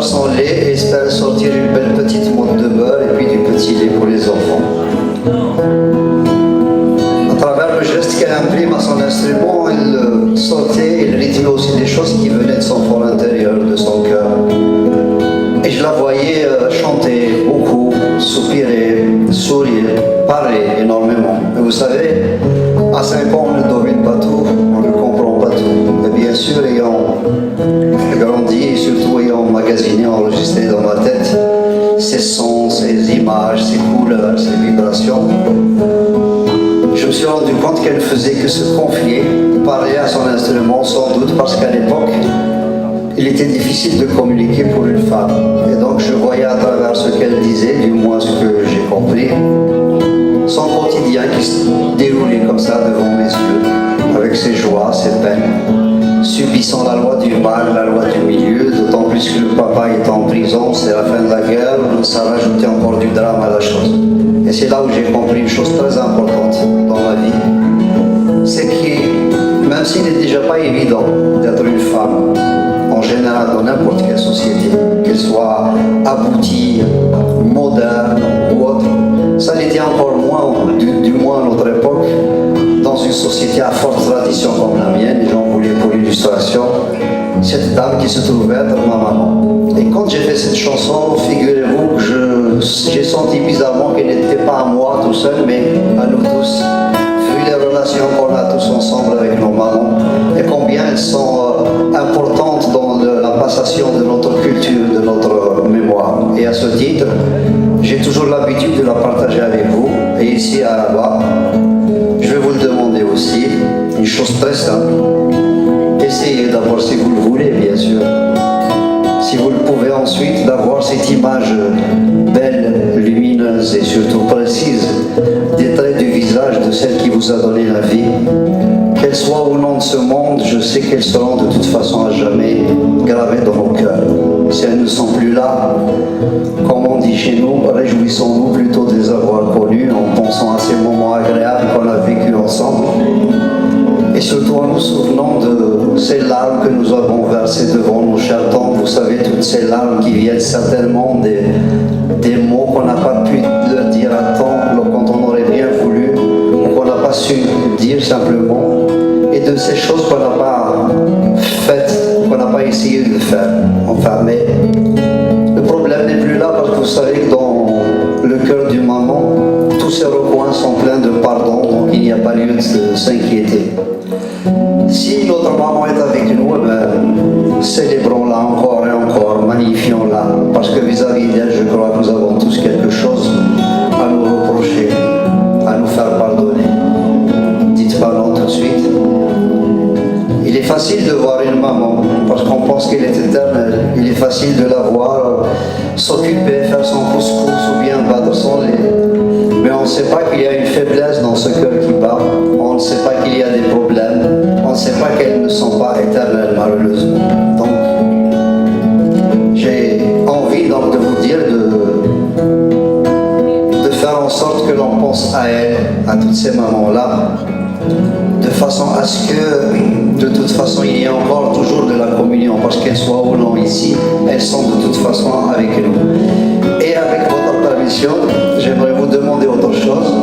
battre son lait et espérait sortir une belle petite motte de beurre et puis du petit lait pour les enfants. À travers le geste qu'elle imprime à son instrument, elle sortait et rythmait aussi des choses qui venaient de son fort intérieur, de son cœur. Et je la voyais chanter beaucoup, soupirer, sourire, parler énormément. Et vous savez, à 5 ans, on ne domine pas tout, on ne comprend pas tout. Et bien sûr, ayant grandi et surtout ayant magasiné, enregistré dans ma tête ces sons, ces images, ces couleurs, ces vibrations, je me suis rendu compte qu'elle ne faisait que se confier, parler à son instrument, sans doute parce qu'à l'époque, il était difficile de communiquer pour une femme. Et donc je voyais à travers ce qu'elle disait, du moins ce que j'ai compris, son quotidien qui se déroulait comme ça devant mes yeux, avec ses joies, ses peines, subissant la loi du mal, la loi du milieu, d'autant plus que le papa est en prison, c'est la fin de la guerre, ça rajoutait encore du drame à la chose. Et c'est là où j'ai compris une chose très importante dans ma vie, c'est que même s'il n'est déjà pas évident d'être une femme, en général dans n'importe quelle société, qu'elle soit aboutie, moderne ou autre, ça l'était encore moins, du moins à notre époque, dans une société à forte tradition comme la mienne. J'en voulais pour l'illustration cette dame qui se trouvait être ma maman. Et quand j'ai fait cette chanson, figurez-vous que j'ai senti bizarrement qu'elle n'était pas à moi tout seul, mais à nous tous, vu les relations qu'on a tous ensemble avec nos mamans, et combien elles sont importantes dans la passation de notre culture, de notre mémoire. Et à ce titre, j'ai toujours l'habitude de la partager avec vous. Et ici à Rabat, je vais vous le demander aussi, une chose très simple. Essayez d'abord, si vous le voulez, bien sûr. Si vous le pouvez ensuite, d'avoir cette image belle, lumineuse et surtout précise des traits du visage de celle qui vous a donné la vie. Qu'elles soient ou non de ce monde, je sais qu'elles seront de toute façon à jamais gravées dans nos cœurs. Si elles ne sont plus là, comme on dit chez nous, réjouissons-nous plutôt de les avoir connues en pensant à ces moments agréables qu'on a vécus ensemble. Et surtout en nous souvenant de ces larmes que nous avons versées devant nos chers tantes. Vous savez, toutes ces larmes qui viennent certainement des mots qu'on n'a pas pu leur dire à temps quand on aurait bien voulu, ou qu'on n'a pas su dire simplement, et de ces choses qu'on n'a pas faites, qu'on n'a pas essayé de faire. Enfin, mais le problème n'est plus là parce que vous savez que dans le cœur du maman, tous ces recoins sont pleins de pardon, donc il n'y a pas lieu de s'inquiéter. Si notre maman est avec nous, eh bien, célébrons-la encore et encore, magnifions-la, parce que vis-à-vis d'elle, je crois que nous avons tous quelque chose à nous reprocher, à nous faire pardonner. Dites pas non tout de suite. Il est facile de voir une maman, parce qu'on pense qu'elle est éternelle. Il est facile de la voir s'occuper, faire son couscous ou bien battre son lait. Mais on ne sait pas qu'il y a une faiblesse dans ce cœur qui bat. On ne sait pas qu'il y a des problèmes. On ne sait pas qu'elles ne sont pas éternelles, malheureusement. Donc, j'ai envie donc de vous dire de faire en sorte que l'on pense à elles, à toutes ces mamans-là, de façon à ce que, de toute façon, il y ait encore toujours de la communion, parce qu'elles soient ou non ici, elles sont de toute façon avec nous. Et avec votre permission, j'aimerais vous demander autre chose,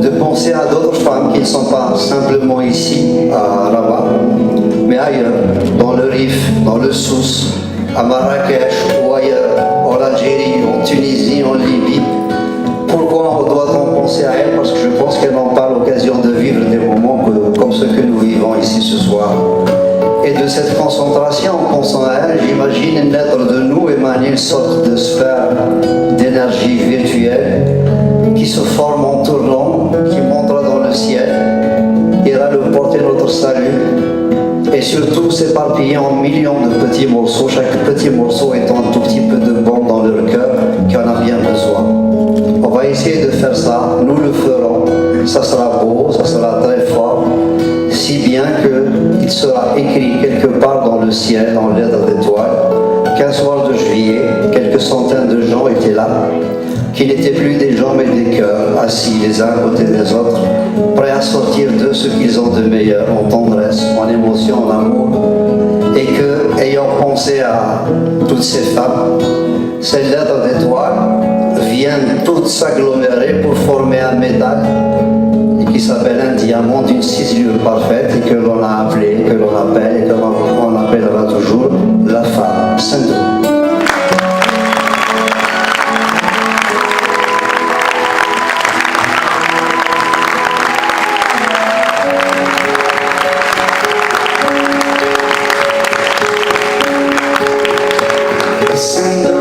de penser à d'autres femmes qui ne sont pas simplement ici, à Rabat, mais ailleurs, dans le Rif, dans le Souss, à Marrakech ou ailleurs, en Algérie, en Tunisie, en Libye. Pourquoi doit-on penser à elles? Parce que je pense qu'elles n'ont pas l'occasion de vivre des moments comme ceux que nous vivons ici ce soir. Et de cette concentration, en pensant à elles, j'imagine naître de nous émaner une sorte de sphère d'énergie virtuelle qui se forme en tournant, qui montera dans le ciel, ira nous porter notre salut, et surtout s'éparpiller en millions de petits morceaux, chaque petit morceau étant un tout petit peu de bombe dans leur cœur qui en a bien besoin. On va essayer de faire ça, nous le ferons, ça sera beau, ça sera très fort, si bien qu'il sera écrit quelque part dans le ciel, en lettres d'étoiles, qu'un soir de juillet, quelques centaines de gens étaient là, qui n'étaient plus des gens mais des cœurs, assis les uns à côté des autres, prêts à sortir d'eux ce qu'ils ont de meilleur, en tendresse, en émotion, en amour, et que, ayant pensé à toutes ces femmes, ces lettres d'étoiles viennent toutes s'agglomérer pour former un métal qui s'appelle un diamant d'une ciselure parfaite et que l'on a appelé, que l'on appelle et que l'on appellera toujours la femme syndrome. Syndrome.